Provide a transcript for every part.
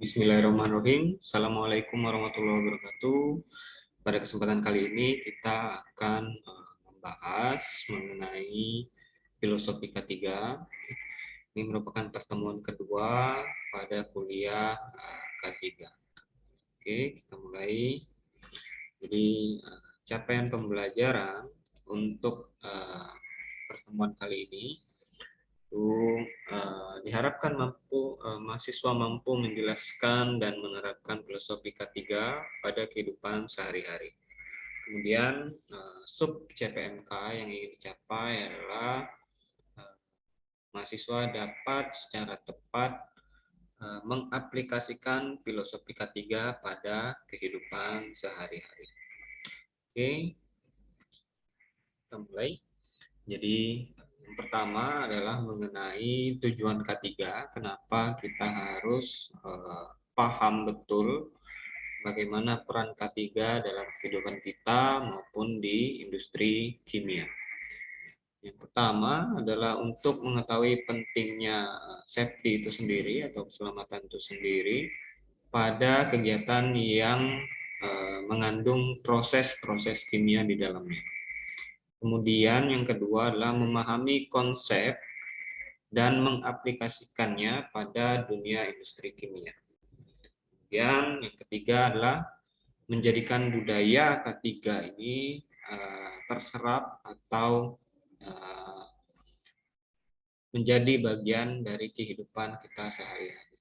Bismillahirrahmanirrahim. Assalamualaikum warahmatullahi wabarakatuh. Pada kesempatan kali ini kita akan membahas mengenai filosofi K3. Ini merupakan pertemuan kedua pada kuliah K3. Oke, kita mulai. Jadi capaian pembelajaran untuk pertemuan kali ini itu diharapkan mahasiswa mampu menjelaskan dan menerapkan filosofi K3 pada kehidupan sehari-hari. Kemudian sub CPMK yang ingin dicapai adalah mahasiswa dapat secara tepat mengaplikasikan filosofi K3 pada kehidupan sehari-hari. Oke, kita mulai. Jadi yang pertama adalah mengenai tujuan K3, kenapa kita harus paham betul bagaimana peran K3 dalam kehidupan kita maupun di industri kimia. Yang pertama adalah untuk mengetahui pentingnya safety itu sendiri atau keselamatan itu sendiri pada kegiatan yang mengandung proses-proses kimia di dalamnya. Kemudian yang kedua adalah memahami konsep dan mengaplikasikannya pada dunia industri kimia. Kemudian yang ketiga adalah menjadikan budaya K3 ini terserap atau menjadi bagian dari kehidupan kita sehari-hari.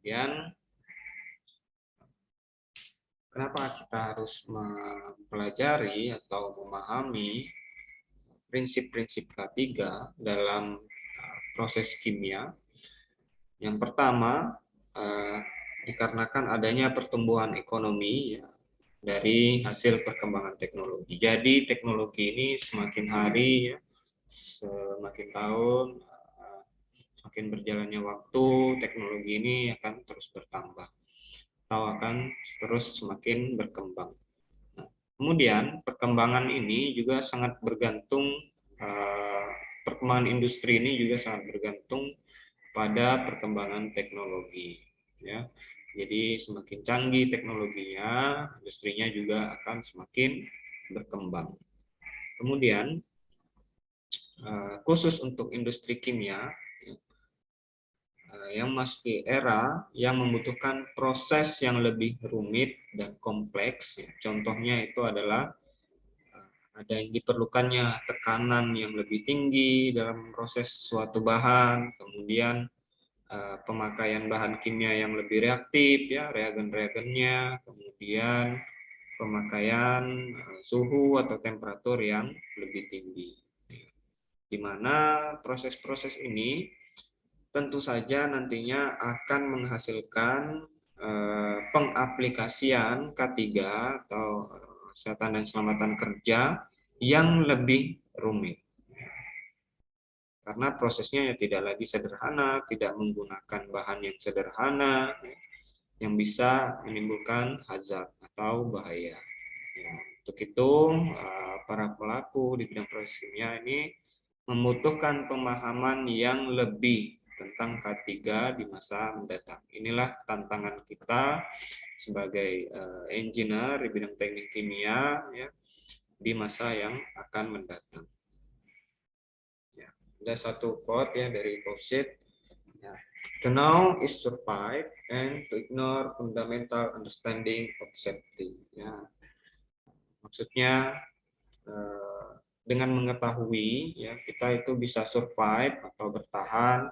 Kemudian kenapa kita harus mempelajari atau memahami prinsip-prinsip K3 dalam proses kimia? Yang pertama, dikarenakan adanya pertumbuhan ekonomi ya, dari hasil perkembangan teknologi. Jadi teknologi ini semakin hari, ya, semakin tahun, semakin berjalannya waktu, teknologi ini akan terus bertambah atau akan terus semakin berkembang. Nah, kemudian perkembangan ini juga sangat bergantung, perkembangan industri ini juga sangat bergantung pada perkembangan teknologi. Ya, jadi semakin canggih teknologinya, industrinya juga akan semakin berkembang. Kemudian khusus untuk industri kimia yang memasuki era yang membutuhkan proses yang lebih rumit dan kompleks. Contohnya itu adalah ada yang diperlukannya tekanan yang lebih tinggi dalam proses suatu bahan, kemudian pemakaian bahan kimia yang lebih reaktif, ya, reagen-reagennya, kemudian pemakaian suhu atau temperatur yang lebih tinggi. Di mana proses-proses ini tentu saja nantinya akan menghasilkan pengaplikasian K3 atau kesehatan dan keselamatan kerja yang lebih rumit. Karena prosesnya ya tidak lagi sederhana, tidak menggunakan bahan yang sederhana, yang bisa menimbulkan hazard atau bahaya. Ya, untuk itu, para pelaku di bidang proses kimia ini membutuhkan pemahaman yang lebih tentang K3 di masa mendatang. Inilah tantangan kita sebagai engineer di bidang teknik kimia, ya, di masa yang akan mendatang. Ada satu quote ya dari Fawcett, ya, to know is survive and to ignore fundamental understanding of safety. Ya, maksudnya dengan mengetahui, ya, kita itu bisa survive atau bertahan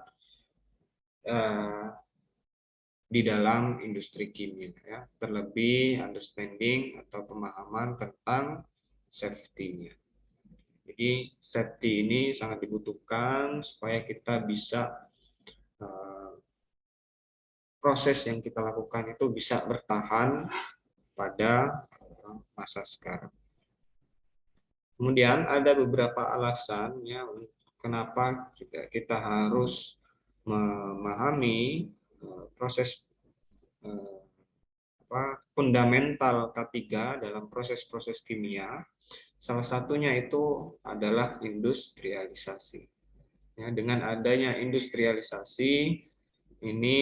di dalam industri kimia, ya, terlebih understanding atau pemahaman tentang safety-nya. Jadi safety ini sangat dibutuhkan supaya kita bisa proses yang kita lakukan itu bisa bertahan pada masa sekarang. Kemudian ada beberapa alasan ya kenapa juga kita harus memahami proses fundamental K3 dalam proses-proses kimia. Salah satunya itu adalah industrialisasi. Ya, dengan adanya industrialisasi ini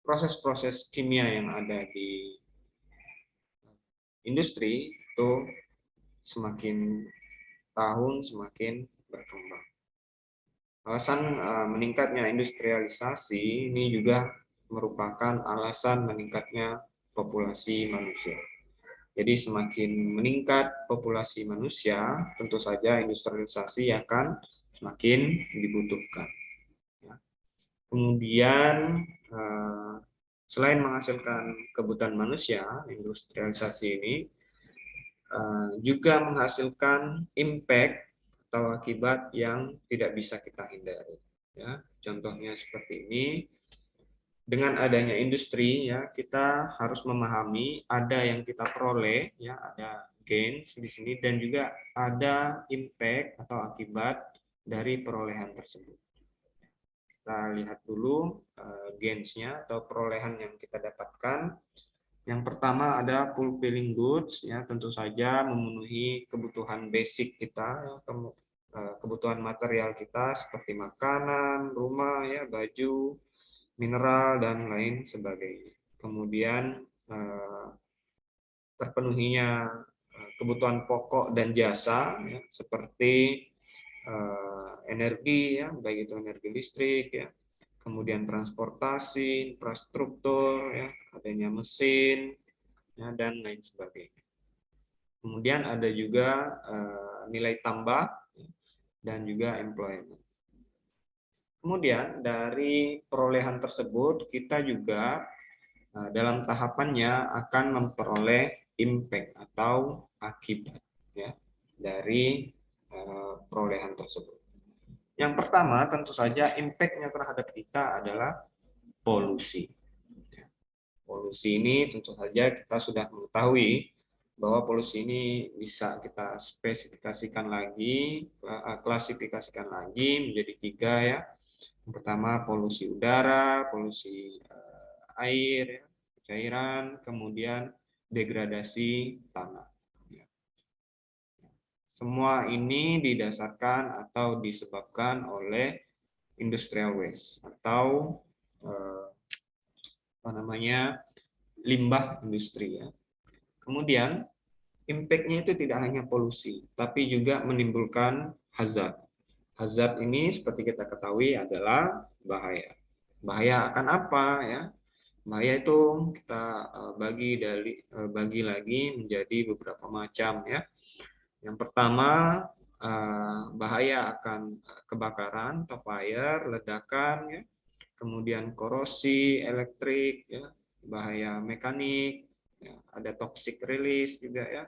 proses-proses kimia yang ada di industri itu semakin tahun semakin berkembang. Alasan meningkatnya industrialisasi ini juga merupakan alasan meningkatnya populasi manusia. Jadi semakin meningkat populasi manusia, tentu saja industrialisasi akan semakin dibutuhkan. Kemudian selain menghasilkan kebutuhan manusia, industrialisasi ini juga menghasilkan impact atau akibat yang tidak bisa kita hindari. Ya, contohnya seperti ini. Dengan adanya industri, ya kita harus memahami ada yang kita peroleh, ya ada gains di sini dan juga ada impact atau akibat dari perolehan tersebut. Kita lihat dulu gains-nya atau perolehan yang kita dapatkan. Yang pertama ada fulfilling goods, ya tentu saja memenuhi kebutuhan basic kita, kebutuhan material kita seperti makanan, rumah, ya baju, mineral dan lain sebagainya. Kemudian terpenuhinya kebutuhan pokok dan jasa, ya, seperti energi, ya baik itu energi listrik, ya kemudian transportasi, infrastruktur, ya adanya mesin, ya, dan lain sebagainya. Kemudian ada juga nilai tambah, ya, dan juga employment. Kemudian dari perolehan tersebut kita juga dalam tahapannya akan memperoleh impact atau akibat, ya, dari perolehan tersebut. Yang pertama tentu saja impact-nya terhadap kita adalah polusi. Polusi ini tentu saja kita sudah mengetahui bahwa polusi ini bisa kita spesifikasikan lagi, klasifikasikan lagi menjadi 3, ya. Yang pertama polusi udara, polusi air, cairan, kemudian degradasi tanah. Semua ini didasarkan atau disebabkan oleh industrial waste atau limbah industri, ya. Kemudian impact-nya itu tidak hanya polusi, tapi juga menimbulkan hazard. Hazard ini seperti kita ketahui adalah bahaya. Bahaya akan apa, ya? Bahaya itu kita bagi lagi menjadi beberapa macam, ya. Yang pertama bahaya akan kebakaran atau fire, ledakan, ya. Kemudian korosi elektrik, ya, bahaya mekanik, ya, ada toxic release juga, ya.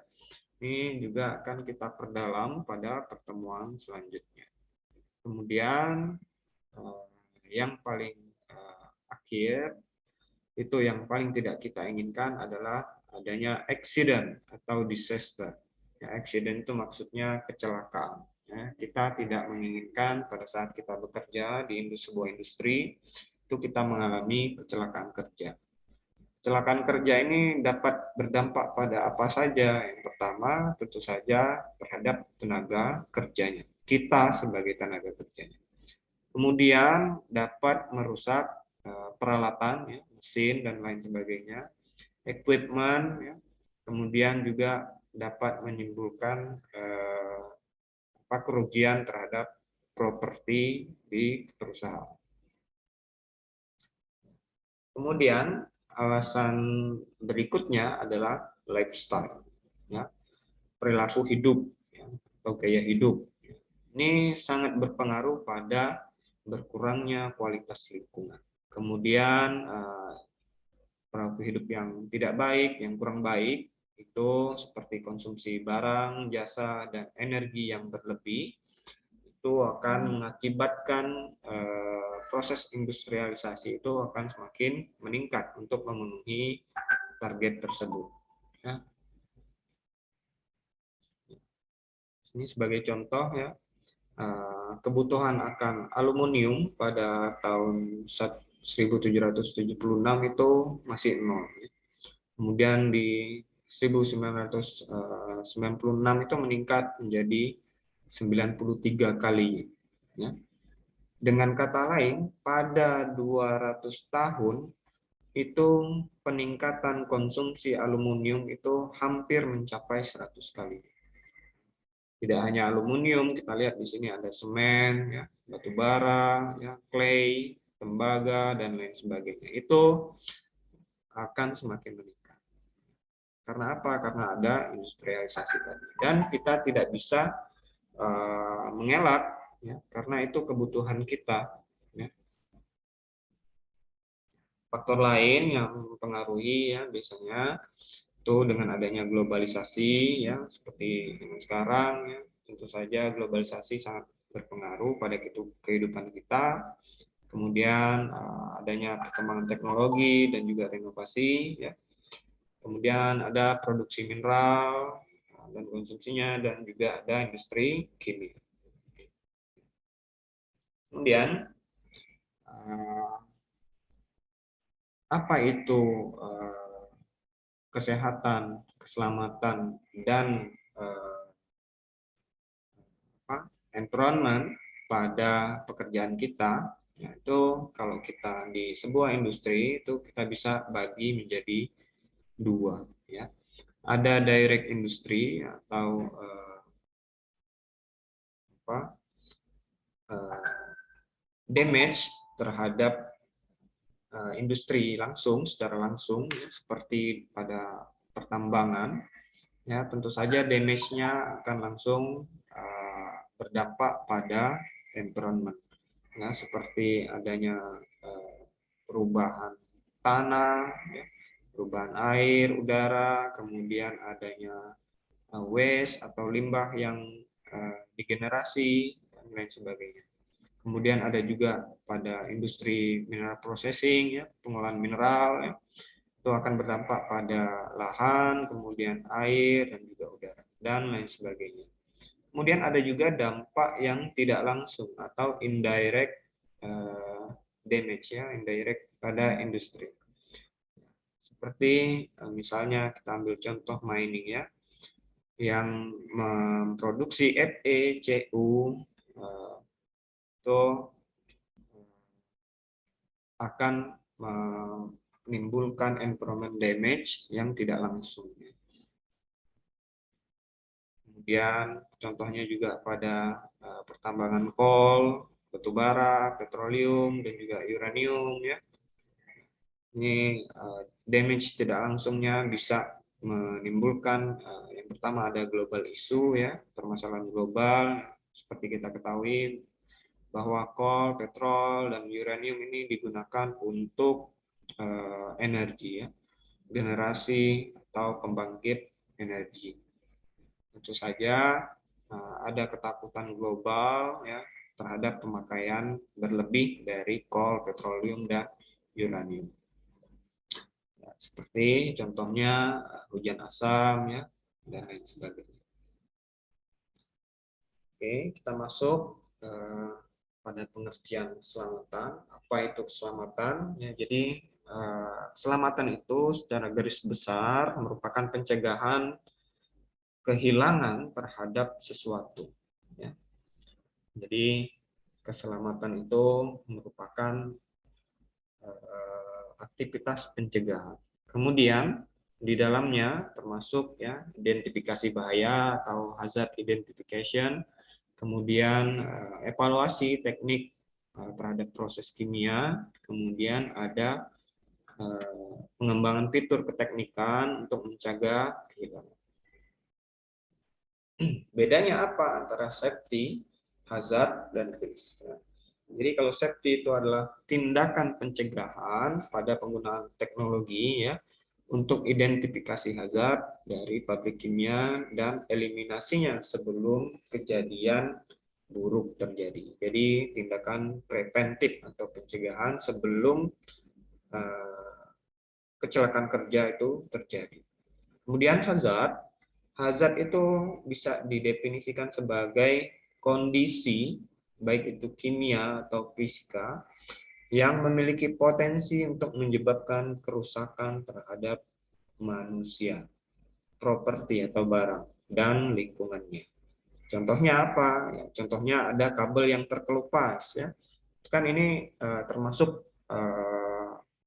Ini juga akan kita perdalam pada pertemuan selanjutnya. Kemudian yang paling akhir itu yang paling tidak kita inginkan adalah adanya accident atau disaster. Ya, accident itu maksudnya kecelakaan. Ya, kita tidak menginginkan pada saat kita bekerja di sebuah industri itu kita mengalami kecelakaan kerja. Kecelakaan kerja ini dapat berdampak pada apa saja. Yang pertama tentu saja terhadap tenaga kerjanya, kita sebagai tenaga kerjanya. Kemudian dapat merusak peralatan, ya, mesin dan lain sebagainya, equipment, ya. Kemudian juga dapat menimbulkan kerugian terhadap properti di perusahaan. Kemudian alasan berikutnya adalah lifestyle, ya, perilaku hidup, ya, atau gaya hidup. Ini sangat berpengaruh pada berkurangnya kualitas lingkungan. Kemudian perilaku hidup yang tidak baik, yang kurang baik, itu seperti konsumsi barang, jasa, dan energi yang berlebih, itu akan mengakibatkan proses industrialisasi itu akan semakin meningkat untuk memenuhi target tersebut. Ya. Ini sebagai contoh, ya, kebutuhan akan aluminium pada tahun 1776 itu masih 0. Kemudian di 1996 itu meningkat menjadi 93 kali. Ya. Dengan kata lain, pada 200 tahun itu peningkatan konsumsi aluminium itu hampir mencapai 100 kali. Tidak hanya aluminium, kita lihat di sini ada semen, ya, batu bara, ya, clay, tembaga, dan lain sebagainya. Itu akan semakin meningkat. Karena apa? Karena ada industrialisasi tadi. Dan kita tidak bisa mengelak, ya, karena itu kebutuhan kita. Ya. Faktor lain yang mempengaruhi ya biasanya itu dengan adanya globalisasi ya seperti sekarang ya, tentu saja globalisasi sangat berpengaruh pada kehidupan kita. Kemudian adanya perkembangan teknologi dan juga renovasi ya. Kemudian ada produksi mineral dan konsumsinya dan juga ada industri kimia. Kemudian apa itu kesehatan, keselamatan, dan environment pada pekerjaan kita, yaitu kalau kita di sebuah industri itu kita bisa bagi menjadi dua, ya. Ada direct industry atau damage terhadap industri langsung, secara langsung, ya, seperti pada pertambangan. Ya, tentu saja damage-nya akan langsung berdampak pada environment. Ya, seperti adanya perubahan tanah, ya, perubahan air, udara, kemudian adanya waste atau limbah yang digenerasi, dan lain sebagainya. Kemudian ada juga pada industri mineral processing, ya, pengolahan mineral, ya, itu akan berdampak pada lahan, kemudian air, dan juga udara, dan lain sebagainya. Kemudian ada juga dampak yang tidak langsung atau indirect damage, ya, indirect pada industri. Seperti misalnya kita ambil contoh mining, ya, yang memproduksi Fe, Cu, itu akan menimbulkan environment damage yang tidak langsung. Kemudian contohnya juga pada pertambangan kol, batu bara, petroleum, dan juga uranium, ya. Ini damage tidak langsungnya bisa menimbulkan yang pertama ada global issue, ya, permasalahan global seperti kita ketahui bahwa kol, petrol, dan uranium ini digunakan untuk energi, ya, generasi atau pembangkit energi. Tentu saja ada ketakutan global, ya, terhadap pemakaian berlebih dari kol, petroleum, dan uranium. Ya, seperti contohnya hujan asam, ya, dan lain sebagainya. Oke, kita masuk pada pengertian keselamatan. Apa itu keselamatan? Ya, jadi keselamatan itu secara garis besar merupakan pencegahan kehilangan terhadap sesuatu. Ya. Jadi keselamatan itu merupakan aktivitas pencegahan. Kemudian di dalamnya termasuk, ya, identifikasi bahaya atau hazard identification, kemudian evaluasi teknik terhadap proses kimia, kemudian ada pengembangan fitur keteknikan untuk mencegah kehilangan. Bedanya apa antara safety, hazard, dan risk? Jadi kalau safety itu adalah tindakan pencegahan pada penggunaan teknologi, ya, untuk identifikasi hazard dari pabrik kimia dan eliminasinya sebelum kejadian buruk terjadi. Jadi tindakan preventif atau pencegahan sebelum kecelakaan kerja itu terjadi. Kemudian hazard. Hazard itu bisa didefinisikan sebagai kondisi, baik itu kimia atau fisika, yang memiliki potensi untuk menyebabkan kerusakan terhadap manusia, properti atau barang, dan lingkungannya. Contohnya apa? Ya, contohnya ada kabel yang terkelupas, ya, kan ini termasuk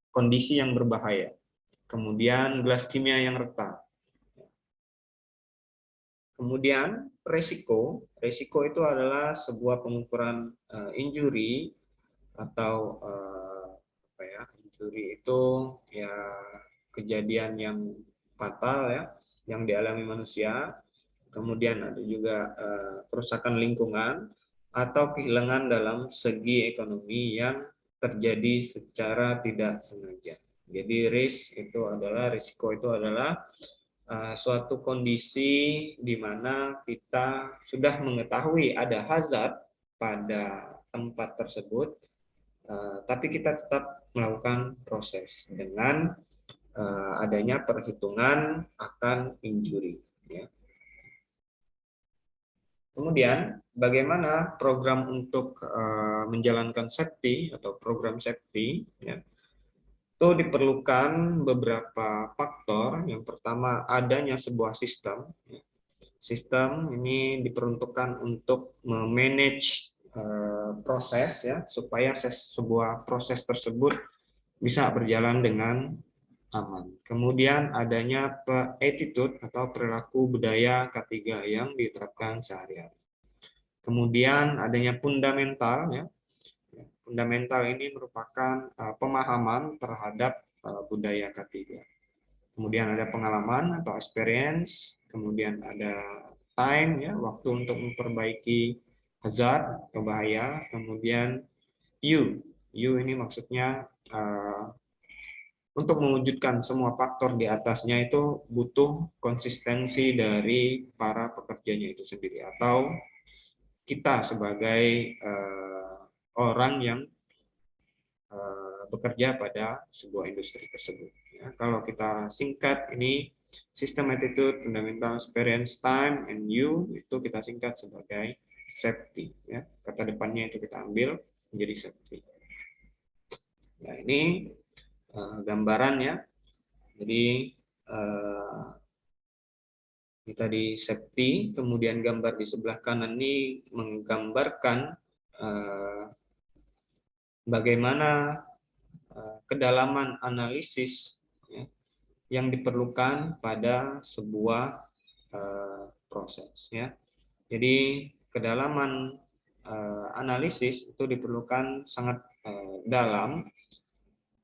kondisi yang berbahaya. Kemudian gelas kimia yang retak. Kemudian resiko itu adalah sebuah pengukuran injury atau apa ya, injury itu ya kejadian yang fatal ya yang dialami manusia. Kemudian ada juga kerusakan lingkungan atau kehilangan dalam segi ekonomi yang terjadi secara tidak sengaja. Jadi risiko itu adalah suatu kondisi di mana kita sudah mengetahui ada hazard pada tempat tersebut, tapi kita tetap melakukan proses dengan adanya perhitungan akan injury. Ya. Kemudian, bagaimana program untuk menjalankan safety atau program safety? Ya. Itu diperlukan beberapa faktor. Yang pertama, adanya sebuah sistem. Sistem ini diperuntukkan untuk memanage proses ya, supaya sebuah proses tersebut bisa berjalan dengan aman. Kemudian adanya attitude atau perilaku budaya K3 yang diterapkan sehari-hari. Kemudian adanya fundamental ya. Fundamental ini merupakan pemahaman terhadap budaya K3. Kemudian ada pengalaman atau experience, kemudian ada time ya, waktu untuk memperbaiki hazard atau bahaya, kemudian you ini maksudnya untuk mewujudkan semua faktor di atasnya itu butuh konsistensi dari para pekerjanya itu sendiri atau kita sebagai orang yang bekerja pada sebuah industri tersebut. Ya, kalau kita singkat ini sistem attitude, fundamental experience, time, and you itu kita singkat sebagai safety. Ya, kata depannya itu kita ambil menjadi safety. Ya, ini gambaran ya. Jadi ini tadi safety, kemudian gambar di sebelah kanan ini menggambarkan bagaimana kedalaman analisis ya, yang diperlukan pada sebuah proses ya. Jadi kedalaman analisis itu diperlukan sangat dalam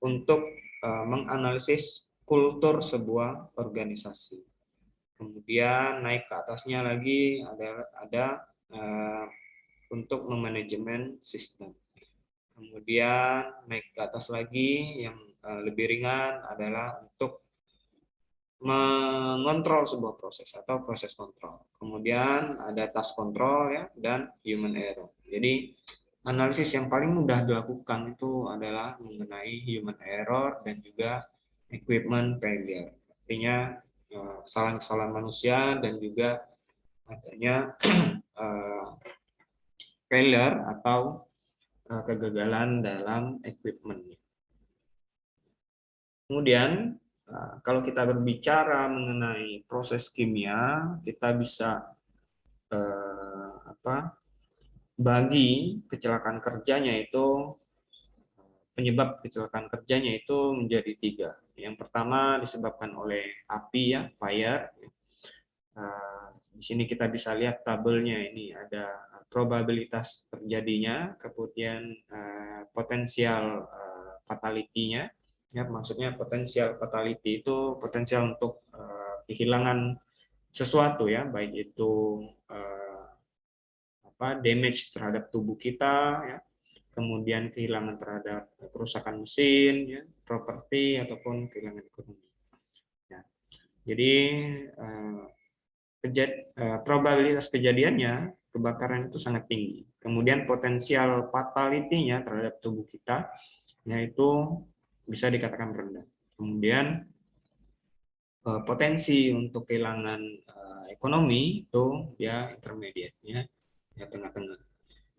untuk menganalisis kultur sebuah organisasi. Kemudian naik ke atasnya lagi ada untuk memanajemen sistem. Kemudian naik ke atas lagi yang lebih ringan adalah untuk mengontrol sebuah proses atau proses kontrol. Kemudian ada task control ya dan human error. Jadi analisis yang paling mudah dilakukan itu adalah mengenai human error dan juga equipment failure. Artinya kesalahan-kesalahan manusia dan juga adanya failure atau kegagalan dalam equipment. Kemudian kalau kita berbicara mengenai proses kimia, kita bisa bagi kecelakaan kerjanya itu, penyebab kecelakaan kerjanya itu menjadi 3. Yang pertama disebabkan oleh api ya, fire. Di sini kita bisa lihat tabelnya, ini ada probabilitas terjadinya, kemudian potensial fatality-nya. Ya, maksudnya potensial fatality itu potensial untuk kehilangan sesuatu ya, baik itu damage terhadap tubuh kita ya, kemudian kehilangan terhadap kerusakan mesin ya, properti ataupun kehilangan ekonomi. Ya. Jadi probabilitas kejadiannya kebakaran itu sangat tinggi. Kemudian potensial fatality-nya terhadap tubuh kita yaitu bisa dikatakan rendah. Kemudian potensi untuk kehilangan ekonomi itu ya intermediate ya tengah-tengah.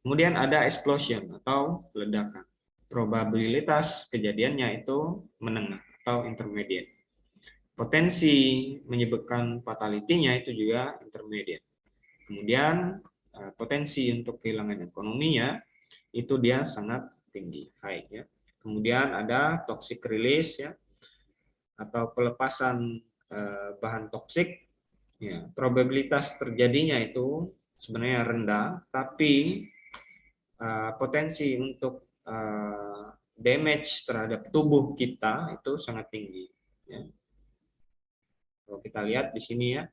Kemudian ada explosion atau ledakan. Probabilitas kejadiannya itu menengah atau intermediate. Potensi menyebabkan fatality-nya itu juga intermediate. Kemudian potensi untuk kehilangan ekonominya itu dia sangat tinggi, high ya. Kemudian ada toxic release ya, atau pelepasan bahan toksik. Ya, probabilitas terjadinya itu sebenarnya rendah, tapi potensi untuk damage terhadap tubuh kita itu sangat tinggi. Ya. Kalau kita lihat di sini ya,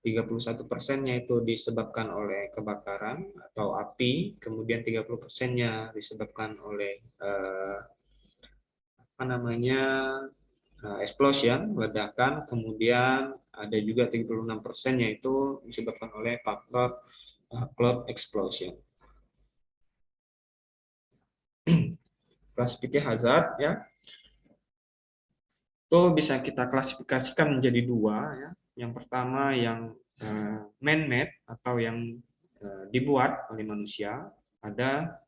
31%-nya itu disebabkan oleh kebakaran atau api, kemudian 30%-nya disebabkan oleh apa namanya explosion, ledakan, kemudian ada juga 36% yaitu disebabkan oleh faktor cloud explosion. Klasifikasi hazard ya, itu bisa kita klasifikasikan menjadi dua ya. Yang pertama yang man-made atau yang dibuat oleh manusia, ada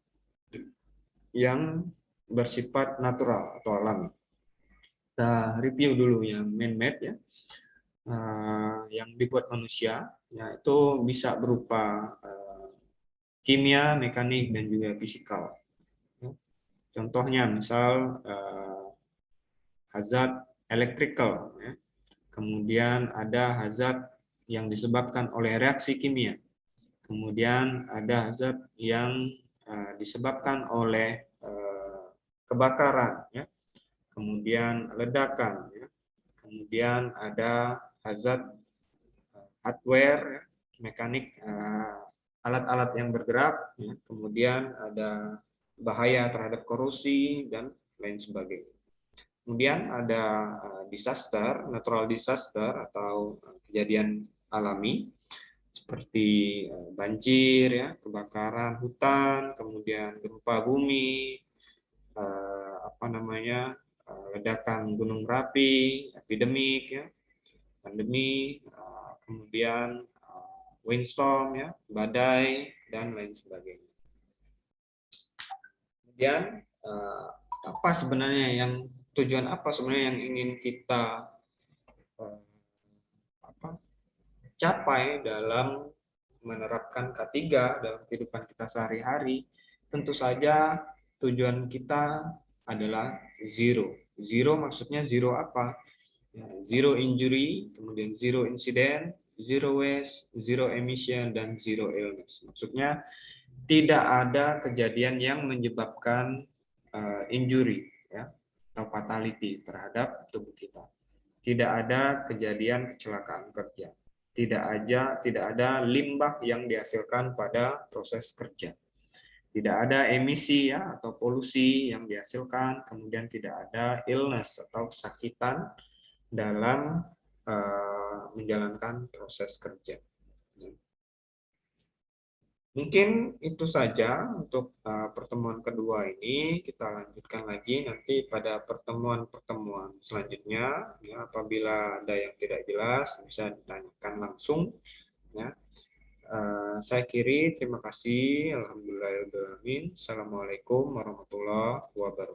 yang bersifat natural atau alami. Kita review dulu yang man-made ya. Yang dibuat manusia, ya itu bisa berupa kimia, mekanik, dan juga fisikal. Contohnya misal hazard electrical, ya. Kemudian ada hazard yang disebabkan oleh reaksi kimia, kemudian ada hazard yang disebabkan oleh kebakaran, ya. Kemudian ledakan, ya. Kemudian ada hazard hardware, ya, mekanik, alat-alat yang bergerak, ya. Kemudian ada bahaya terhadap korosi dan lain sebagainya. Kemudian ada disaster, natural disaster atau kejadian alami seperti banjir, ya, kebakaran hutan, kemudian gempa bumi, apa namanya, ledakan gunung berapi, epidemik, ya, pandemi, kemudian windstorm, ya, badai, dan lain sebagainya. Kemudian apa sebenarnya yang tujuan apa sebenarnya yang ingin kita capai dalam menerapkan K3 dalam kehidupan kita sehari-hari? Tentu saja tujuan kita adalah zero. Zero maksudnya zero apa? Ya, zero injury, kemudian zero incident, zero waste, zero emission, dan zero illness. Maksudnya tidak ada kejadian yang menyebabkan injury, ya, atau fatality terhadap tubuh kita. Tidak ada kejadian kecelakaan kerja. Tidak ada limbah yang dihasilkan pada proses kerja. Tidak ada emisi, ya, atau polusi yang dihasilkan. Kemudian tidak ada illness atau kesakitan dalam menjalankan proses kerja. Mungkin itu saja untuk pertemuan kedua ini. Kita lanjutkan lagi nanti pada pertemuan-pertemuan selanjutnya. Ya, apabila ada yang tidak jelas bisa ditanyakan langsung. Ya. Saya akhiri. Terima kasih. Alhamdulillahirobbilalamin. Assalamualaikum warahmatullahi wabarakatuh.